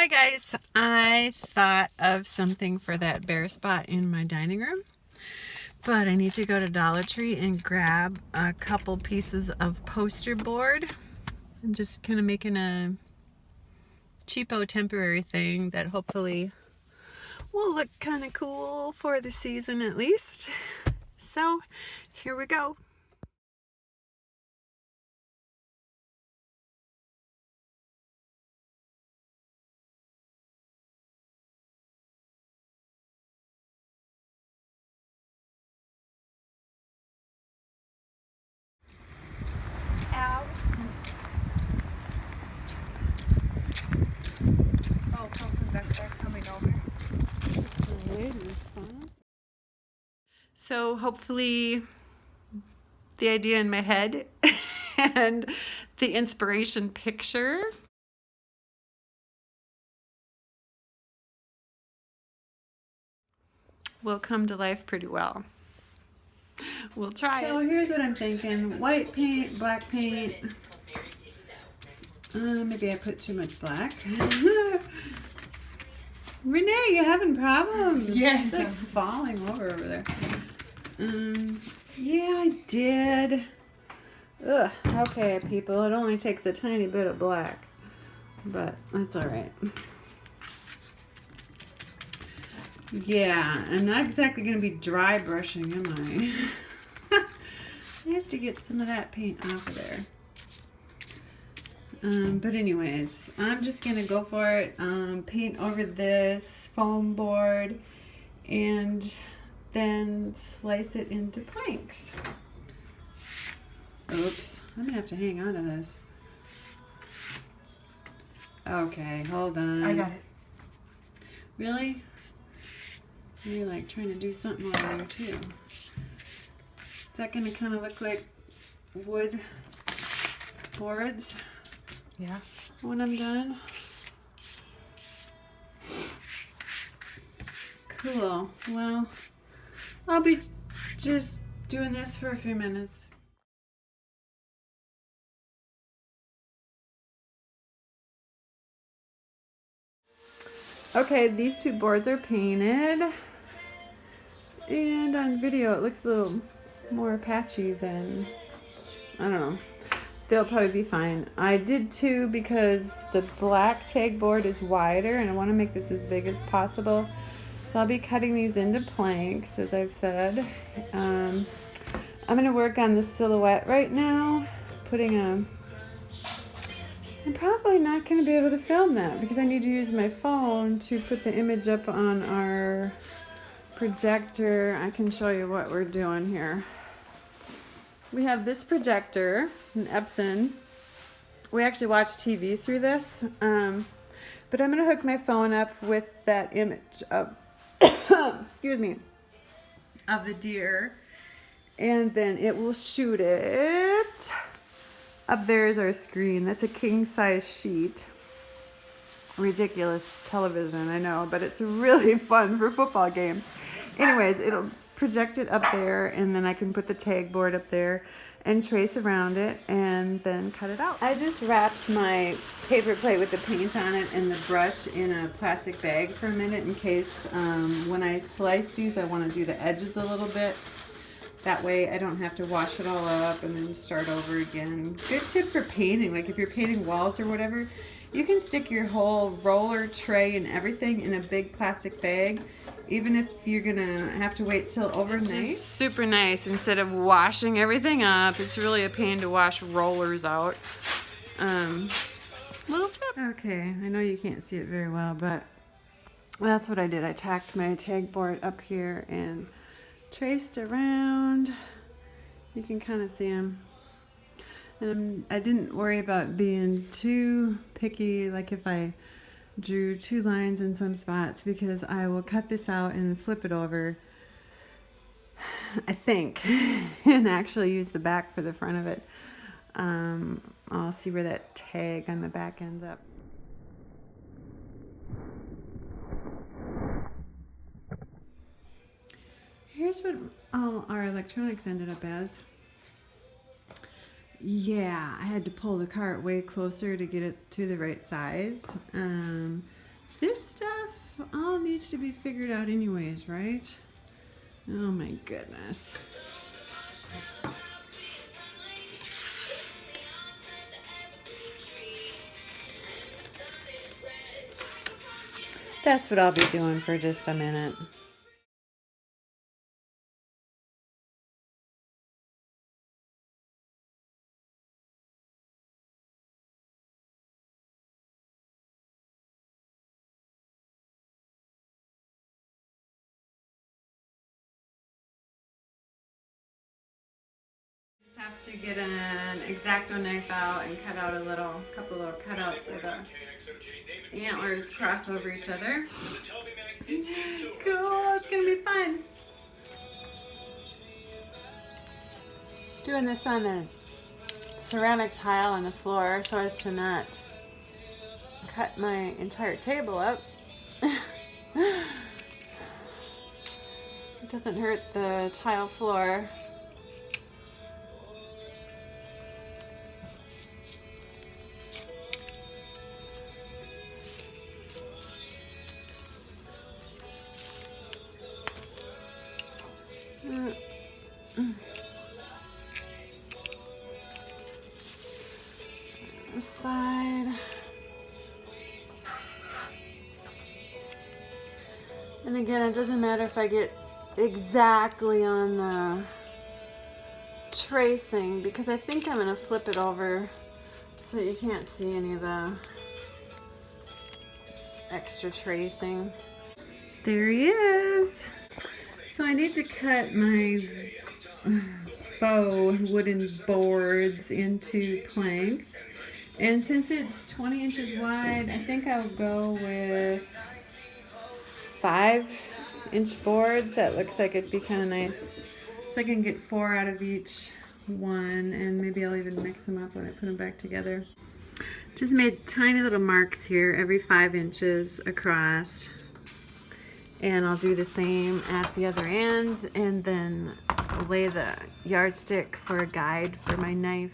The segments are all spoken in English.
Hi guys, I thought of something for that bare spot in my dining room, but I need to go to Dollar Tree and grab a couple pieces of poster board. I'm just kind of making a cheapo temporary thing that hopefully will look kind of cool for the season at least. So here we go. Ow. Oh, something back there coming over. So hopefully the idea in my head and the inspiration picture will come to life pretty well. We'll try it. So here's what I'm thinking. White paint, black paint. Maybe I put too much black. Renee, you having problems? Yes. It's like falling over there. Yeah, I did. Ugh. Okay, people. It only takes a tiny bit of black, but that's all right. Yeah, I'm not exactly going to be dry brushing, am I? I have to get some of that paint off of there. But anyways, I'm just going to go for it. Paint over this foam board and then slice it into planks. Oops, I'm going to have to hang on to this. Okay, hold on. I got it. Really? You're like trying to do something over there too. Is that going to kind of look like wood boards? Yeah. When I'm done? Cool. Well, I'll be just doing this for a few minutes. Okay, these two boards are painted. And on video it looks a little more patchy than, I don't know. They'll probably be fine. I did two because the black tag board is wider and I want to make this as big as possible. So I'll be cutting these into planks, as I've said. I'm going to work on the silhouette right now. I'm probably not going to be able to film that because I need to use my phone to put the image up on our projector. I can show you what we're doing here. We have this projector, an Epson. We actually watch TV through this, but I'm going to hook my phone up with that image of, excuse me, of the deer, and then it will shoot it. Up there is our screen. That's a king-size sheet. Ridiculous television, I know, but it's really fun for football games. Anyways, it'll project it up there, and then I can put the tag board up there and trace around it and then cut it out. I just wrapped my paper plate with the paint on it and the brush in a plastic bag for a minute in case when I slice these I want to do the edges a little bit. That way I don't have to wash it all up and then start over again. Good tip for painting, like if you're painting walls or whatever, you can stick your whole roller, tray, and everything in a big plastic bag, even if you're gonna have to wait till overnight. It's just super nice. Instead of washing everything up, it's really a pain to wash rollers out. Little tip. Okay, I know you can't see it very well, but that's what I did. I tacked my tag board up here and traced around. You can kind of see them. And I didn't worry about being too picky, like if I drew two lines in some spots, because I will cut this out and flip it over, I think, and actually use the back for the front of it. I'll see where that tag on the back ends up. Here's what all our electronics ended up as. Yeah, I had to pull the cart way closer to get it to the right size. This stuff all needs to be figured out anyways, right? Oh my goodness. That's what I'll be doing for just a minute. Just have to get an X-Acto knife out and cut out a couple little cutouts where the antlers cross over each other. Cool, it's gonna be fun. Doing this on the ceramic tile on the floor so as to not cut my entire table up. It doesn't hurt the tile floor. This side. And again, it doesn't matter if I get exactly on the tracing because I think I'm going to flip it over so you can't see any of the extra tracing. There he is. So I need to cut my faux wooden boards into planks. And since it's 20 inches wide, I think I'll go with 5-inch boards. That looks like it'd be kind of nice. So I can get 4 out of each one, and maybe I'll even mix them up when I put them back together. Just made tiny little marks here every 5 inches across. And I'll do the same at the other end, and then lay the yardstick for a guide for my knife.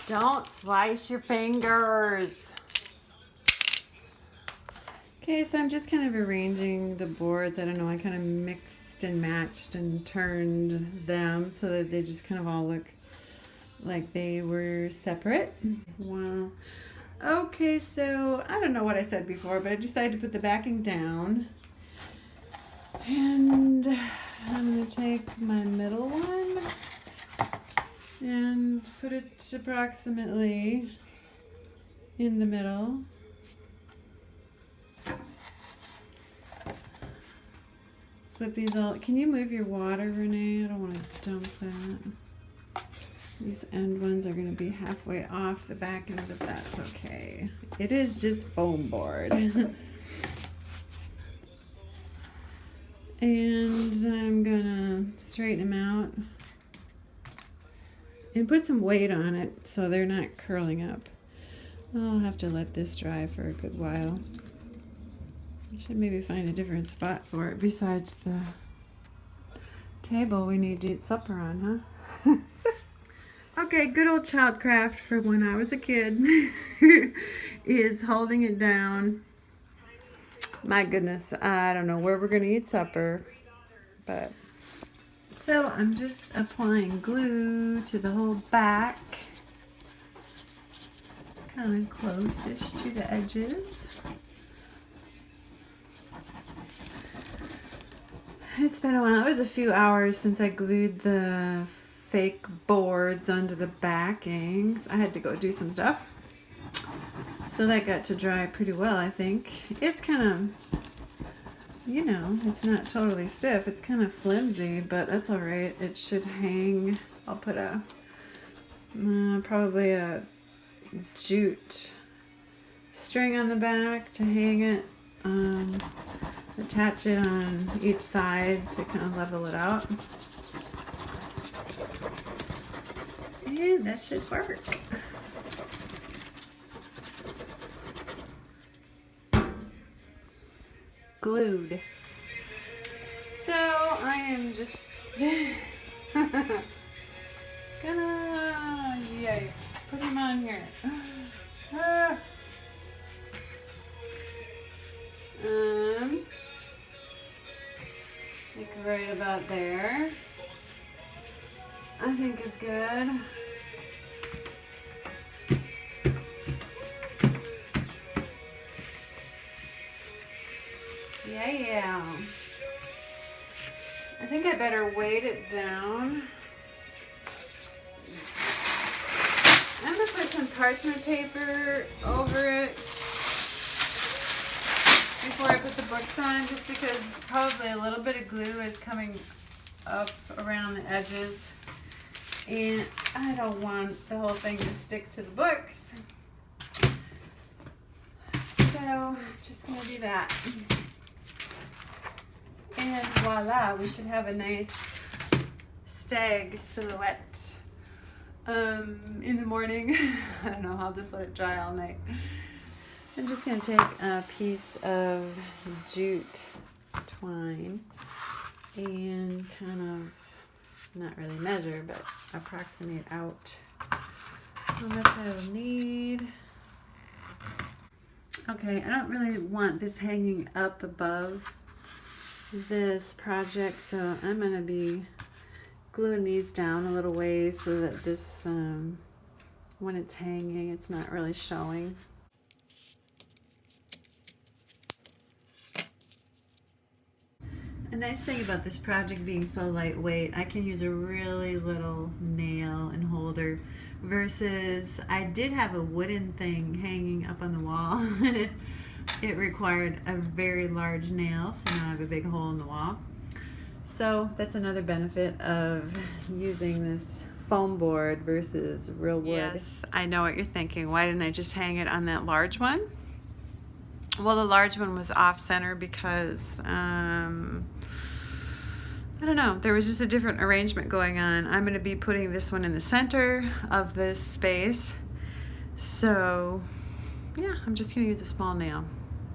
Don't slice your fingers. Okay, so I'm just kind of arranging the boards. I don't know, I kind of mixed and matched and turned them so that they just kind of all look like they were separate. Wow. Okay, so I don't know what I said before, but I decided to put the backing down. And I'm going to take my middle one and put it approximately in the middle. Flip these all. Can you move your water, Renee? I don't want to dump that. These end ones are going to be halfway off the back end, but that's okay. It is just foam board. And I'm going to straighten them out and put some weight on it so they're not curling up. I'll have to let this dry for a good while. I should maybe find a different spot for it besides the table we need to eat supper on, huh? Okay, good old childcraft from when I was a kid is holding it down. My goodness, I don't know where we're going to eat supper, but so I'm just applying glue to the whole back, kind of close-ish to the edges. It's been a while. It was a few hours since I glued the fake boards onto the backings. I had to go do some stuff. So that got to dry pretty well, I think. It's kind of, you know, it's not totally stiff. It's kind of flimsy, but that's all right. It should hang. I'll put probably a jute string on the back to hang it. Attach it on each side to kind of level it out. And that should work. Glued. So I am just gonna, yikes, put him on here. Like right about there, I think is good. Yeah. I think I better weight it down. I'm gonna put some parchment paper over it before I put the books on, just because probably a little bit of glue is coming up around the edges, and I don't want the whole thing to stick to the books. So just gonna do that. And voila, we should have a nice stag silhouette in the morning. I don't know, I'll just let it dry all night. I'm just going to take a piece of jute twine and kind of, not really measure, but approximate out how much I will need. Okay, I don't really want this hanging up above this project, so I'm going to be gluing these down a little ways so that this, when it's hanging, it's not really showing. A nice thing about this project being so lightweight, I can use a really little nail and holder versus I did have a wooden thing hanging up on the wall and it required a very large nail, so now I have a big hole in the wall. So that's another benefit of using this foam board versus real wood. Yes, I know what you're thinking. Why didn't I just hang it on that large one? Well, the large one was off center because I don't know, there was just a different arrangement going on. I'm going to be putting this one in the center of this space, so yeah, I'm just going to use a small nail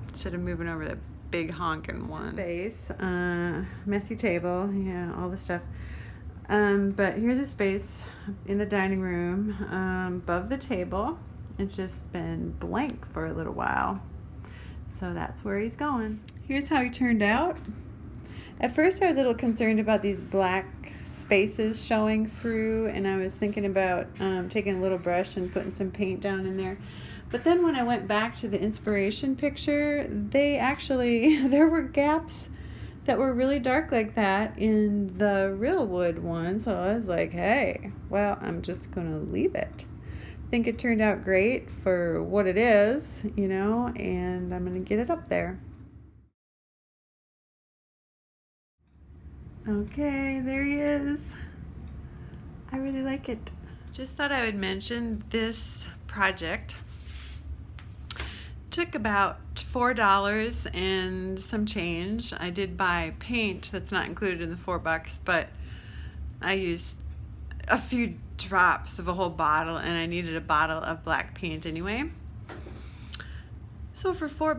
instead of moving over the big honking one. Space, messy table, yeah, all the stuff. But here's a space in the dining room above the table. It's just been blank for a little while, so that's where he's going. Here's how he turned out. At first I was a little concerned about these black spaces showing through, and I was thinking about taking a little brush and putting some paint down in there. But then when I went back to the inspiration picture, there were gaps that were really dark like that in the real wood one. So I was like, hey, well, I'm just gonna leave it. I think it turned out great for what it is, you know, and I'm gonna get it up there. Okay, there he is. I really like it. Just thought I would mention this project took about $4 and some change. I did buy paint that's not included in the $4, but I used a few drops of a whole bottle, and I needed a bottle of black paint anyway. So for $4,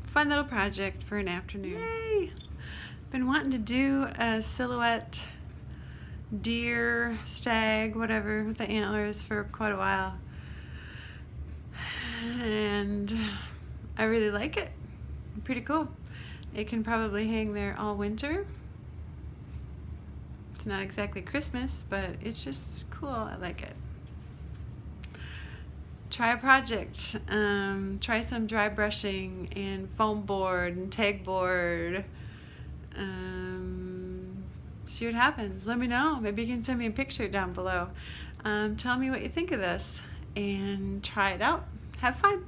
fun little project for an afternoon. Yay! Been wanting to do a silhouette deer, stag, whatever, with the antlers for quite a while. And I really like it. Pretty cool. It can probably hang there all winter. It's not exactly Christmas, but it's just cool. I like it. Try a project. Try some dry brushing and foam board and tag board. See what happens. Let me know. Maybe you can send me a picture down below. Tell me what you think of this and try it out. Have fun.